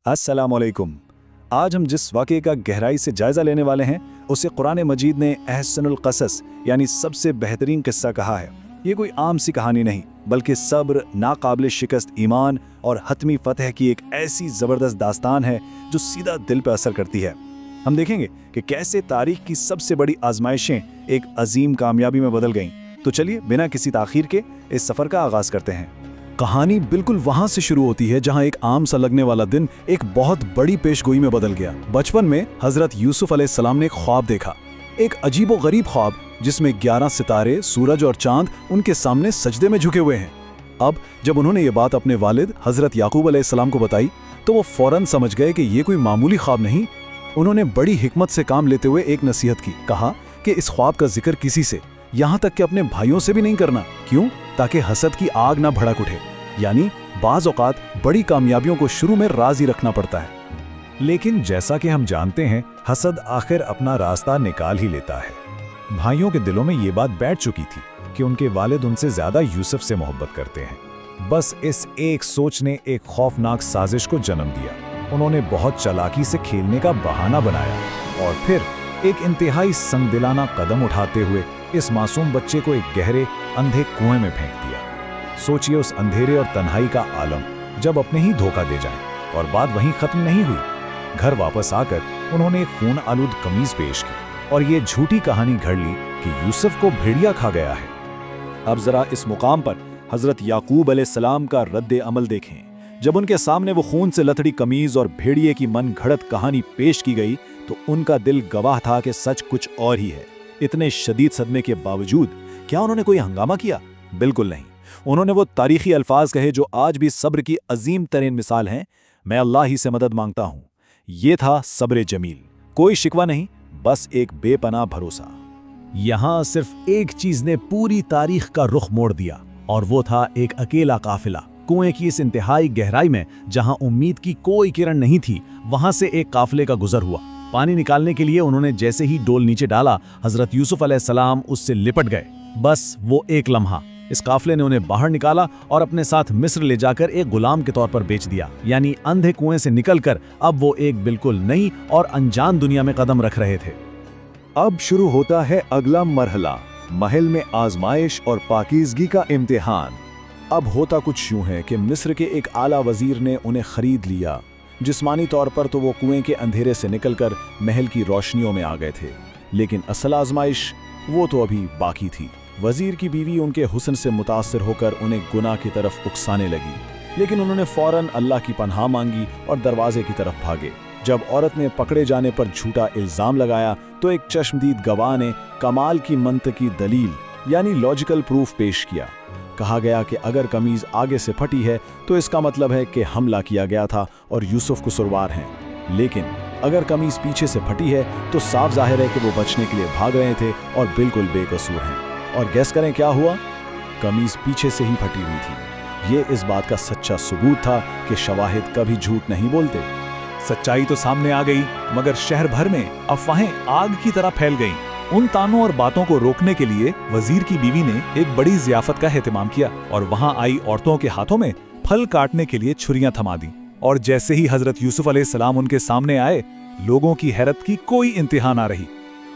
अस्सलाम वालेकुम। आज हम जिस वाक़े का गहराई से जायज़ा लेने वाले हैं उसे कुरान मजीद ने अहसनुल क़सस यानी सबसे बेहतरीन किस्सा कहा है। ये कोई आम सी कहानी नहीं बल्कि सब्र, नाकाबिल शिकस्त ईमान और हतमी फ़तह की एक ऐसी ज़बरदस्त दास्तान है जो सीधा दिल पर असर करती है। हम देखेंगे कि कैसे तारीख़ की सबसे बड़ी आजमाइशें एक अजीम कामयाबी में बदल गईं। तो चलिए बिना किसी ताख़ीर के इस सफ़र का आगाज़ करते हैं। कहानी बिल्कुल वहां से शुरू होती है जहां एक आम सा लगने वाला दिन एक बहुत बड़ी पेशगोई में बदल गया। बचपन में हजरत यूसुफ अलैहिस्सलाम ने एक ख्वाब देखा, एक अजीबो गरीब ख्वाब जिसमें 11 सितारे, सूरज और चांद उनके सामने सजदे में झुके हुए हैं। अब जब उन्होंने ये बात अपने वालिद हजरत याकूब अलैहिस्सलाम को बताई तो वो फौरन समझ गए कि ये कोई मामूली ख्वाब नहीं। उन्होंने बड़ी हिकमत से काम लेते हुए एक नसीहत की, कहा कि इस ख्वाब का जिक्र किसी से, यहाँ तक कि अपने भाइयों से भी नहीं करना। क्यों? ताकि हसद की आग ना भड़क उठे। यानी बाज़ औक़ात बड़ी कामयाबियों को शुरू में राज़ ही रखना पड़ता है। लेकिन जैसा कि हम जानते हैं, हसद आखिर अपना रास्ता निकाल ही लेता है। भाइयों के दिलों में ये बात बैठ चुकी थी कि उनके वालिद उनसे ज़्यादा यूसुफ से मोहब्बत करते हैं। बस इस एक सोच ने एक खौफनाक साजिश को जन्म दिया। उन्होंने बहुत चालाकी से खेलने का बहाना बनाया और फिर एक इंतहाई संगदिलाना कदम उठाते हुए इस मासूम बच्चे को एक गहरे अंधे कुएं में फेंक दिया। सोचिए उस अंधेरे और तन्हाई का आलम जब अपने ही धोखा दे जाए। और बात वहीं खत्म नहीं हुई। घर वापस आकर उन्होंने एक खून आलूद कमीज पेश की और ये झूठी कहानी घड़ ली कि यूसुफ को भेड़िया खा गया है। अब जरा इस मुकाम पर हजरत याकूब अलैहिस्सलाम का रद्द अमल देखें। जब उनके सामने वो खून से लथड़ी कमीज और भेड़िए की मन घड़त कहानी पेश की गई तो उनका दिल गवाह था कि सच कुछ और ही है। इतने शदीद सदमे के बावजूद क्या उन्होंने कोई हंगामा किया? बिल्कुल नहीं। उन्होंने वो तारीखी अल्फाज कहे जो आज भी सब्र की अजीम तरीन मिसाल हैं, मैं अल्लाह ही से मदद मांगता हूं। ये था सब्र जमील। कोई शिकवा नहीं, बस एक बेपनाह भरोसा। यहां सिर्फ एक चीज ने पूरी तारीख का रुख मोड़ दिया और वो था एक अकेला काफिला। कुएं की इस इंतहाई गहराई में जहां उम्मीद की कोई किरण नहीं थी, वहां से एक काफिले का गुजर हुआ। पानी निकालने के लिए उन्होंने जैसे ही डोल नीचे डाला, हजरत यूसुफ अलैहिस्सलाम उससे लिपट गए। बस वो एक लम्हा, इस काफिले ने उन्हें बाहर निकाला और अपने साथ मिस्र ले जाकर एक गुलाम के तौर पर बेच दिया। यानी अंधे कुएं से निकलकर अब वो एक बिल्कुल नई और अनजान दुनिया में कदम रख रहे थे। अब शुरू होता है अगला मरहला, महल में आजमाइश और पाकीज़गी का इम्तिहान। अब होता कुछ यूं है कि मिस्र के एक आला वजीर ने उन्हें खरीद लिया। जिस्मानी तौर पर तो वो कुएं के अंधेरे से निकलकर महल की रोशनियों में आ गए थे, लेकिन असल आजमाइश वो तो अभी बाकी थी। वजीर की बीवी उनके हुस्न से मुतासिर होकर उन्हें गुनाह की तरफ उकसाने लगी, लेकिन उन्होंने फौरन अल्लाह की पनाह मांगी और दरवाजे की तरफ भागे। जब औरत ने पकड़े जाने पर झूठा इल्जाम लगाया तो एक चश्मदीद गवाह ने कमाल की मंतकी दलील यानी लॉजिकल प्रूफ पेश किया। कहा गया कि अगर कमीज आगे से फटी है तो इसका मतलब है कि हमला किया गया था और यूसुफ कसूरवार हैं, लेकिन अगर कमीज पीछे से फटी है तो साफ जाहिर है कि वो बचने के लिए भाग रहे थे और बिल्कुल बेकसूर हैं। और गैस करें क्या हुआ? कमीज पीछे से ही फटी हुई थी। ये इस बात का सच्चा सबूत था कि शवाहिद कभी झूठ नहीं बोलते। सच्चाई तो सामने आ गई, मगर शहर भर में अफवाहें आग की तरह फैल गईं। उन तानों और बातों को रोकने के लिए वजीर की बीवी ने एक बड़ी ज़ियाफत का एहतमाम किया और वहां आई औरतों के हाथों में फल काटने के लिए छुरियां थमा दी। और जैसे ही हजरत यूसुफ अलैहिस्सलाम उनके सामने आए, लोगों की हैरत की कोई इंतहा ना रही।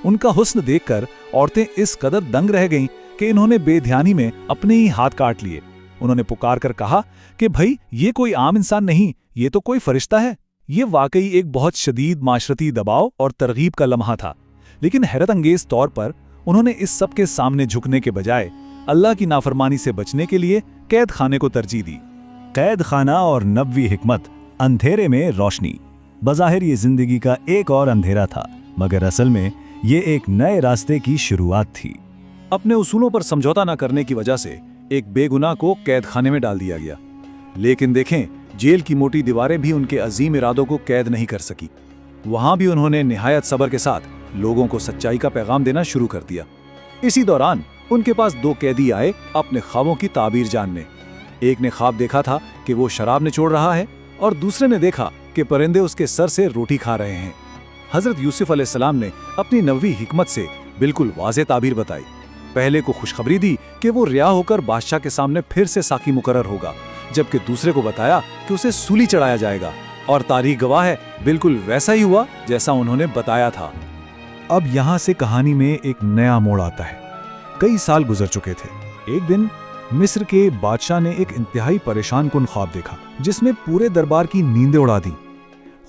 उनका हुस्न देखकर औरतें इस कदर दंग रह गईं कि इन्होंने बेध्यानी में अपने ही हाथ काट लिए। उन्होंने पुकार कर कहा कि भाई ये कोई आम इंसान नहीं, ये तो कोई फरिश्ता है। ये वाकई एक बहुत शदीद माशरती दबाव और तरगीब का लम्हा था। लेकिन हैरत अंगेज तौर पर उन्होंने इस सब के सामने झुकने के बजाय अल्लाह की नाफरमानी से बचने के लिए कैद खाने को तरजीह दी। कैद खाना और नबवी हिकमत, अंधेरे में रोशनी। बज़ाहिर ये जिंदगी का एक और अंधेरा था, मगर असल में ये एक नए रास्ते की शुरुआत थी। अपने उसूलों पर समझौता न करने की वजह से एक बेगुनाह को कैद खाने में डाल दिया गया। लेकिन देखें, जेल की मोटी दीवारें भी उनके अजीम इरादों को कैद नहीं कर सकी। वहां भी उन्होंने निहायत सब्र के साथ लोगों को सच्चाई का पैगाम देना शुरू कर दिया। इसी दौरान उनके पास 2 कैदी आए अपने ख्वाबों की ताबीर जानने। एक ने ख्वाब देखा था कि वो शराब निचोड़ रहा है और दूसरे ने देखा कि परिंदे उसके सर से रोटी खा रहे हैं। हजरत यूसुफ अलैहिस्सलाम ने अपनी नवी हिकमत से बिल्कुल वाज़ेह ताबीर बताई। पहले को खुशखबरी दी कि वो रिहा होकर बादशाह के सामने फिर से साकी मुकर्रर होगा, जबकि दूसरे को बताया कि उसे सूली चढ़ाया जाएगा और तारीख गवाह है, बिल्कुल वैसा ही हुआ जैसा उन्होंने बताया था। अब यहाँ से कहानी में एक नया मोड़ आता है। कई साल गुजर चुके थे। एक दिन मिस्र के बादशाह ने एक इंतहाई परेशान कुन ख्वाब देखा, जिसमें पूरे दरबार की नींदें उड़ा दी।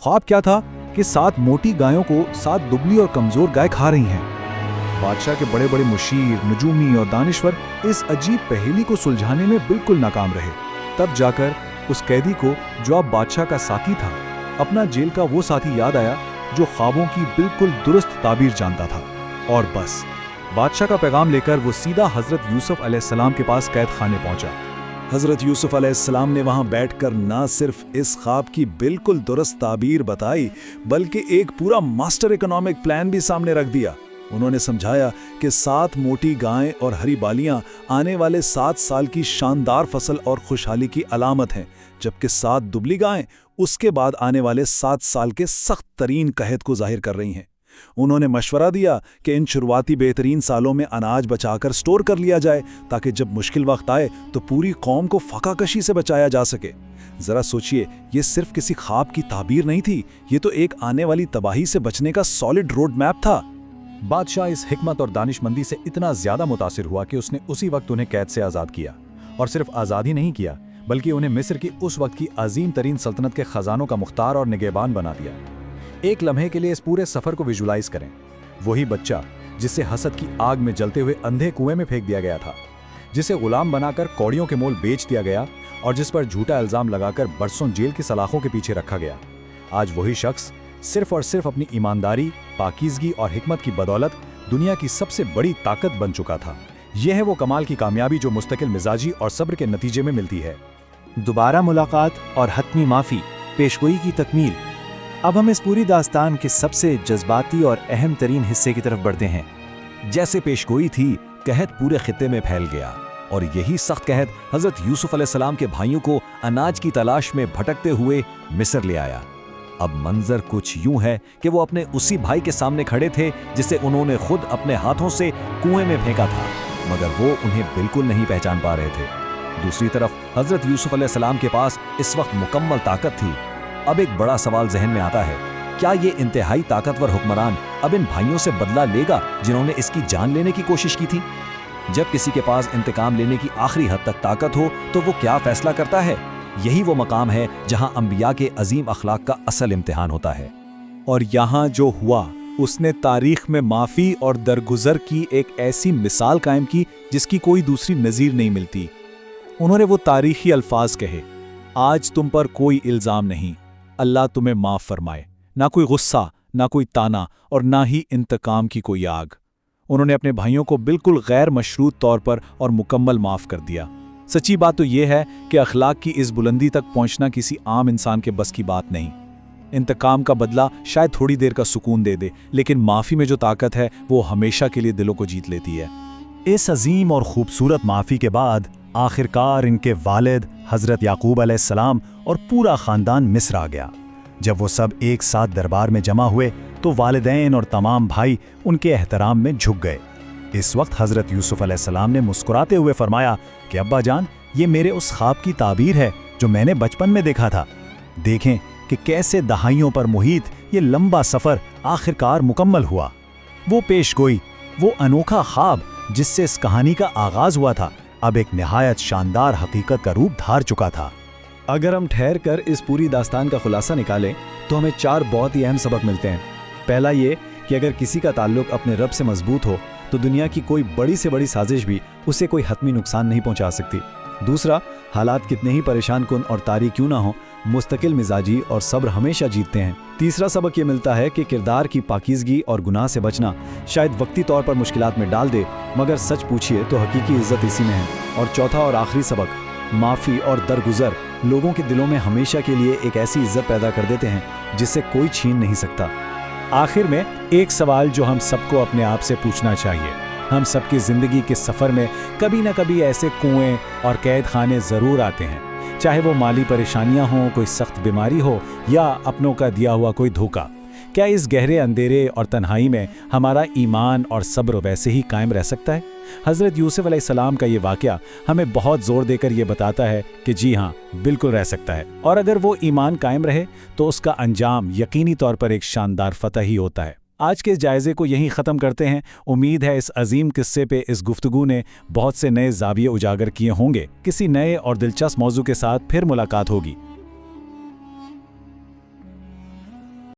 ख्वाब क्या था कि 7 मोटी गायों को 7 दुबली और कमजोर गाय खा रही हैं। बादशाह के बड़े बड़े मुशीर, नजूमी और दानिश्वर इस अजीब पहेली को सुलझाने में बिल्कुल नाकाम रहे। तब जाकर उस कैदी को, जो अब बादशाह का साथी था, अपना जेल का वो साथी याद आया जो ख्वाबों की बिल्कुल दुरुस्त ताबीर जानता था। और बस बादशाह का पैगाम लेकर वो सीधा हजरत यूसुफ अलैहिस्सलाम के पास कैद खाने पहुंचा। हजरत यूसुफ अलैहिस्सलाम ने वहां बैठकर ना सिर्फ इस ख्वाब की बिल्कुल दुरुस्त ताबीर बताई, बल्कि एक पूरा मास्टर इकोनॉमिक प्लान भी सामने रख दिया। उन्होंने समझाया कि 7 मोटी गायें और हरी बालियां आने वाले 7 साल की शानदार फसल और खुशहाली की अलामत हैं, जबकि 7 दुबली गायें उसके बाद आने वाले 7 साल के सख्त तरीन कहत को जाहिर कर रही हैं। उन्होंने मशवरा दिया कि इन शुरुआती बेहतरीन सालों में अनाज बचाकर स्टोर कर लिया जाए, ताकि जब मुश्किल वक्त आए तो पूरी कौम को फकाकशी से बचाया जा सके। जरा सोचिए, ये सिर्फ किसी ख्वाब की ताबीर नहीं थी, ये तो एक आने वाली तबाही से बचने का सॉलिड रोड मैप था। बादशाह इस हिकमत और दानिशमंदी से इतना ज्यादा मुतासिर हुआ कि उसने उसी वक्त उन्हें कैद से आज़ाद किया। और सिर्फ आज़ाद ही नहीं किया, बल्कि उन्हें मिस्र की उस वक्त की अजीम तरीन सल्तनत के खजानों का मुख्तार और निगहबान बना दिया। एक लम्हे के लिए इस पूरे सफर को विजुलाइज करें। वही बच्चा जिसे हसद की आग में जलते हुए अंधे कुएं में फेंक दिया गया था, जिसे गुलाम बनाकर कौड़ियों के मोल बेच दिया गया और जिस पर झूठा इल्जाम लगाकर बरसों जेल की सलाखों के पीछे रखा गया, आज वही शख्स सिर्फ और सिर्फ अपनी ईमानदारी, पाकीज़गी और हिकमत की बदौलत दुनिया की सबसे बड़ी ताकत बन चुका था। यह है वो कमाल की कामयाबी जो मुस्तकिल मिजाजी और सब्र के नतीजे में मिलती है। दोबारा मुलाकात और हतमी माफ़ी, पेशगोई की तकमील। अब हम इस पूरी दास्तान के सबसे जज्बाती और अहम तरीन हिस्से की तरफ बढ़ते हैं। जैसे पेशगोई थी, कहत पूरे खित्ते में फैल गया और यही सख्त कहत हजरत यूसुफ अलैहिस्सलाम के भाइयों को अनाज की तलाश में भटकते हुए मिस्र ले आया। अब मंजर कुछ यूं है कि वो अपने उसी भाई के सामने खड़े थे जिसे उन्होंने खुद अपने हाथों से कुएं में फेंका था, मगर वो उन्हें बिल्कुल नहीं पहचान पा रहे थे। दूसरी तरफ हजरत यूसुफ अलैहिस्सलाम के पास इस वक्त मुकम्मल ताकत थी। अब एक बड़ा सवाल जहन में आता है, क्या ये इंतहाई ताकतवर हुक्मरान अब इन भाइयों से बदला लेगा जिन्होंने इसकी जान लेने की कोशिश की थी? जब किसी के पास इंतकाम लेने की आखिरी हद तक ताकत हो तो वो क्या फैसला करता है? यही वो मकाम है जहां अंबिया के अजीम अखलाक का असल इम्तिहान होता है। और यहाँ जो हुआ, उसने तारीख में माफ़ी और दरगुजर की एक ऐसी मिसाल कायम की जिसकी कोई दूसरी नज़ीर नहीं मिलती। उन्होंने वो तारीखी अल्फाज कहे, आज तुम पर कोई इल्ज़ाम नहीं, अल्लाह तुम्हें माफ़ फरमाए। ना कोई गुस्सा, ना कोई ताना और ना ही इंतकाम की कोई आग। उन्होंने अपने भाइयों को बिल्कुल गैर मशरूत तौर पर और मुकम्मल माफ़ कर दिया। सच्ची बात तो यह है कि अखलाक की इस बुलंदी तक पहुंचना किसी आम इंसान के बस की बात नहीं। इंतकाम का बदला शायद थोड़ी देर का सुकून दे दे, लेकिन माफ़ी में जो ताकत है वो हमेशा के लिए दिलों को जीत लेती है। इस अजीम और खूबसूरत माफ़ी के बाद आखिरकार इनके वालिद हज़रत याकूब अलैहिस्सलाम और पूरा ख़ानदान मिस्र आ गया। जब वो सब एक साथ दरबार में जमा हुए तो वालिदैन और तमाम भाई उनके एहतराम में झुक गए। इस वक्त हज़रत यूसुफ अलैहिस्सलाम ने मुस्कुराते हुए फरमाया कि अब्बा जान, ये मेरे उस ख्वाब की ताबीर है जो मैंने बचपन में देखा था। देखें कि कैसे दहाइयों पर मुहित ये लंबा सफ़र आखिरकार मुकम्मल हुआ। वो पेशगोई, वो अनोखा ख्वाब जिससे इस कहानी का आगाज़ हुआ था, अब एक निहायत शानदार हकीकत का रूप धार चुका था। अगर हम ठहर कर इस पूरी दास्तान का खुलासा निकालें तो हमें 4 बहुत ही अहम सबक मिलते हैं। पहला ये कि अगर किसी का ताल्लुक अपने रब से मजबूत हो तो दुनिया की कोई बड़ी से बड़ी साजिश भी उसे कोई हतमी नुकसान नहीं पहुंचा सकती। दूसरा, हालात कितने ही परेशान कुन और तारी क्यों ना हो, मुस्तकिल मिजाजी और सब्र हमेशा जीतते हैं। तीसरा सबक ये मिलता है कि किरदार की पाकीज़गी और गुनाह से बचना शायद वक्ती तौर पर मुश्किलात में डाल दे, मगर सच पूछिए तो हकीकी इज्जत इसी में है। और चौथा और आखिरी सबक, माफ़ी और दरगुजर लोगों के दिलों में हमेशा के लिए एक ऐसी इज्जत पैदा कर देते हैं जिससे कोई छीन नहीं सकता। आखिर में एक सवाल जो हम सबको अपने आप से पूछना चाहिए, हम सबकी ज़िंदगी के सफ़र में कभी न कभी ऐसे कुएं और कैद खाने ज़रूर आते हैं, चाहे वो माली परेशानियां हों, कोई सख्त बीमारी हो या अपनों का दिया हुआ कोई धोखा। کیا اس گہرے اندھیرے اور تنہائی میں ہمارا ایمان اور صبر ویسے ہی قائم رہ سکتا ہے؟ حضرت یوسف علیہ السلام کا یہ واقعہ ہمیں بہت زور دے کر یہ بتاتا ہے کہ جی ہاں، بالکل رہ سکتا ہے، اور اگر وہ ایمان قائم رہے تو اس کا انجام یقینی طور پر ایک شاندار فتح ہی ہوتا ہے۔ آج کے اس جائزے کو یہیں ختم کرتے ہیں۔ امید ہے اس عظیم قصے پہ اس گفتگو نے بہت سے نئے زاویے اجاگر کیے ہوں گے۔ کسی نئے اور دلچسپ موضوع کے ساتھ پھر ملاقات ہوگی۔